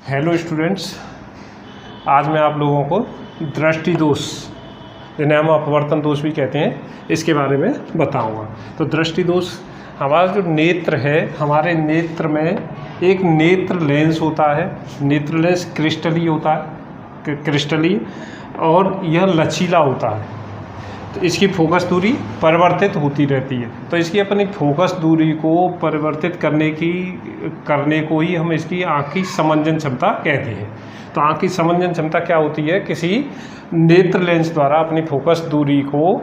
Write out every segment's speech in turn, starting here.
Hello students, आज मैं आप लोगों को दृष्टि दोष, जिन्हें हम अपवर्तन दोष भी कहते हैं, इसके बारे में बताऊंगा। तो दृष्टि दोष हमारा जो नेत्र है, हमारे नेत्र में एक नेत्र लेंस होता है। नेत्र लेंस क्रिस्टली होता है, क्रिस्टली, और यह लचीला होता है। तो इसकी फोकस दूरी परिवर्तित होती रहती है। तो इसकी अपनी फोकस दूरी को परिवर्तित करने को ही हम इसकी आँख की समंजन क्षमता कहते हैं। तो आँख की समंजन क्षमता क्या होती है? किसी नेत्र लेंस द्वारा अपनी फोकस दूरी को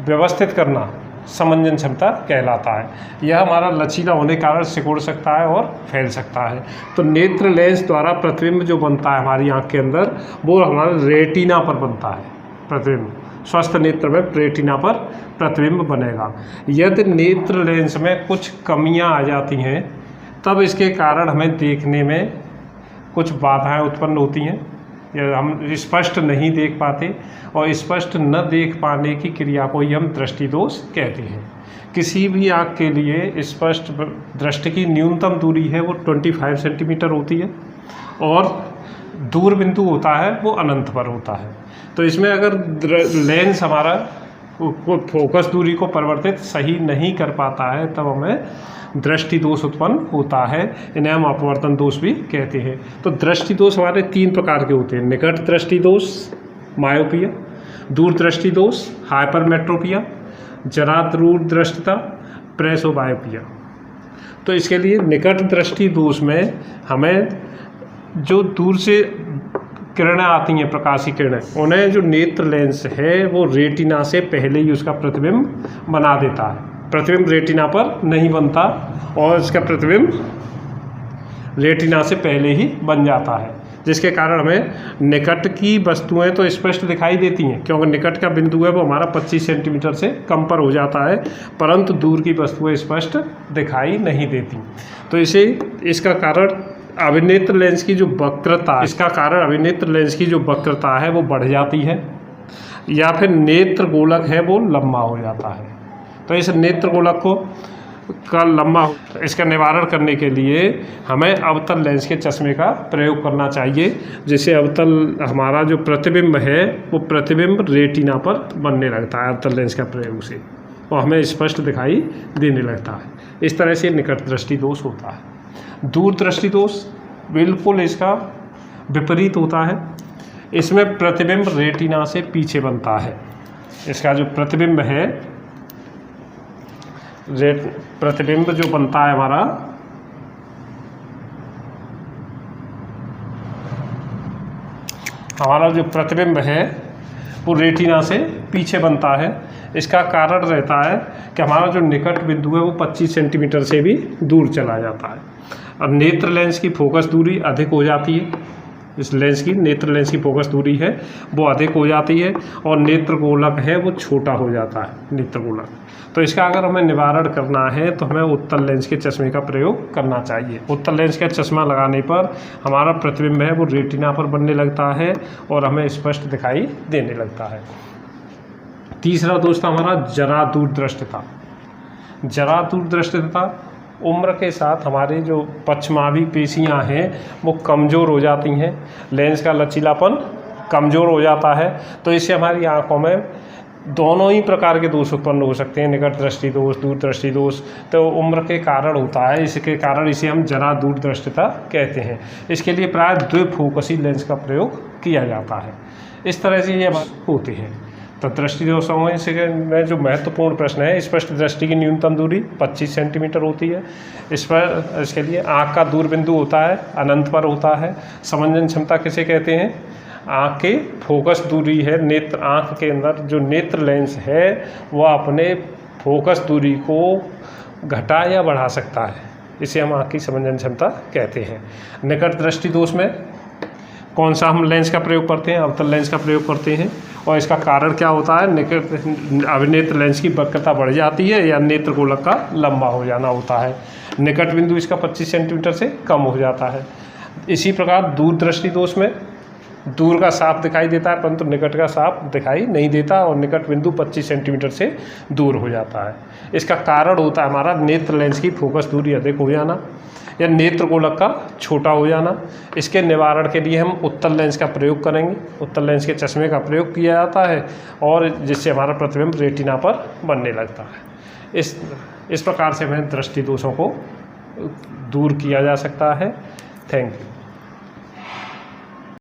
व्यवस्थित करना समंजन क्षमता कहलाता है। यह हमारा लचीला होने के कारण सिकुड़ सकता है और फैल सकता है। तो नेत्र लेंस द्वारा प्रतिबिंब जो बनता है हमारी आँख के अंदर, वो हमारा रेटिना पर बनता है। प्रतिबिंब स्वस्थ नेत्र में रेटिना पर प्रतिबिंब बनेगा। यदि नेत्र लेंस में कुछ कमियां आ जाती हैं, तब इसके कारण हमें देखने में कुछ बाधाएं उत्पन्न होती हैं, या हम स्पष्ट नहीं देख पाते, और स्पष्ट न देख पाने की क्रिया को ही हम दृष्टि दोष कहते हैं। किसी भी आँख के लिए स्पष्ट दृष्टि की न्यूनतम दूरी है वो 25 सेंटीमीटर होती है, और दूर बिंदु होता है वो अनंत पर होता है। तो इसमें अगर लेंस हमारा फोकस दूरी को परिवर्तित सही नहीं कर पाता है, तब हमें दृष्टि दोष उत्पन्न होता है। इन्हें हम अपवर्तन दोष भी कहते हैं। तो दृष्टि दोष हमारे 3 प्रकार के होते हैं: निकट दृष्टि दोष मायोपिया, दूर दृष्टि दोष हाइपरमेट्रोपिया, जरा दूर दृष्टिता प्रेसोबायोपिया। तो इसके लिए निकट दृष्टि दोष में हमें जो दूर से किरणें आती हैं, प्रकाशीय किरणें, उन्हें जो नेत्र लेंस है वो रेटिना से पहले ही उसका प्रतिबिंब बना देता है। प्रतिबिंब रेटिना पर नहीं बनता, और इसका प्रतिबिंब रेटिना से पहले ही बन जाता है, जिसके कारण हमें निकट की वस्तुएं तो स्पष्ट दिखाई देती हैं, क्योंकि निकट का बिंदु है वो हमारा 25 सेंटीमीटर से कम पर हो जाता है, परंतु दूर की वस्तुएं स्पष्ट दिखाई नहीं देती। तो इसका कारण अभिनेत्र लेंस की जो वक्रता, इसका कारण अभिनेत्र लेंस की जो वक्रता है वो बढ़ जाती है, या फिर नेत्र गोलक है वो लंबा हो जाता है। तो इस नेत्र गोलक का लंबा, इसका निवारण करने के लिए हमें अवतल लेंस के चश्मे का प्रयोग करना चाहिए, जिससे अवतल हमारा जो प्रतिबिंब है वो प्रतिबिंब रेटिना पर बनने लगता है अवतल लेंस का प्रयोग से, और हमें स्पष्ट दिखाई देने लगता है। इस तरह से निकट दृष्टि दोष होता है। दूर दृष्टि दोष बिल्कुल इसका विपरीत होता है। इसमें प्रतिबिंब रेटिना से पीछे बनता है। इसका जो प्रतिबिंब है, प्रतिबिंब जो बनता है हमारा जो प्रतिबिंब है वो रेटिना से पीछे बनता है। इसका कारण रहता है कि हमारा जो निकट बिंदु है वो 25 सेंटीमीटर से भी दूर चला जाता है। अब नेत्र लेंस की फोकस दूरी अधिक हो जाती है, इस लेंस की नेत्र लेंस की फोकस दूरी है वो अधिक हो जाती है, और नेत्र गोलक है वो छोटा हो जाता है, नेत्र गोलक। तो इसका अगर हमें निवारण करना है तो हमें उत्तल लेंस के चश्मे का प्रयोग करना चाहिए। उत्तल लेंस का चश्मा लगाने पर हमारा प्रतिबिंब है वो रेटिना पर बनने लगता है, और हमें स्पष्ट दिखाई देने लगता है। तीसरा दोष था हमारा जरा दूरदृष्टिता। जरा दूरदृष्टिता उम्र के साथ हमारे जो पश्चमावी पेशियां हैं वो कमज़ोर हो जाती हैं, लेंस का लचीलापन कमज़ोर हो जाता है। तो इससे हमारी आँखों में दोनों ही प्रकार के दोष उत्पन्न हो सकते हैं, निकट दृष्टि दोष, दूर दृष्टि दोष। तो उम्र के कारण होता है, इसके कारण इसे हम जरा दूरदृष्टिता कहते हैं। इसके लिए प्राय द्विफोकसी लेंस का प्रयोग किया जाता है। इस तरह से ये होते हैं। तो दृष्टि दोषों में जो महत्वपूर्ण प्रश्न है, स्पष्ट दृष्टि की न्यूनतम दूरी 25 सेंटीमीटर होती है। इसके लिए आँख का दूर बिंदु होता है अनंत पर होता है। समंजन क्षमता किसे कहते हैं? आँख के फोकस दूरी है, नेत्र आँख के अंदर जो नेत्र लेंस है वह अपने फोकस दूरी को घटा या बढ़ा सकता है, इसे हम आँख की समंजन क्षमता कहते हैं। निकट दृष्टि दोष में कौन सा हम लेंस का प्रयोग करते हैं? अवतल लेंस का प्रयोग करते हैं, और इसका कारण क्या होता है? निकट अभिनेत्र लेंस की वक्रता बढ़ जाती है, या नेत्र गोलक का लंबा हो जाना होता है। निकट बिंदु इसका 25 सेंटीमीटर से कम हो जाता है। इसी प्रकार दूर दृष्टि दोष में दूर का साफ दिखाई देता है, परंतु निकट का साफ दिखाई नहीं देता, और निकट बिंदु 25 सेंटीमीटर से दूर हो जाता है। इसका कारण होता है हमारा नेत्र लेंस की फोकस दूरी अधिक हो जाना। या नेत्र गोलक का छोटा हो जाना। इसके निवारण के लिए हम उत्तल लेंस का प्रयोग करेंगे। उत्तल लेंस के चश्मे का प्रयोग किया जाता है और जिससे हमारा प्रतिबिंब रेटिना पर बनने लगता है। इस प्रकार से हमें दृष्टि दोषों को दूर किया जा सकता है। Thank you.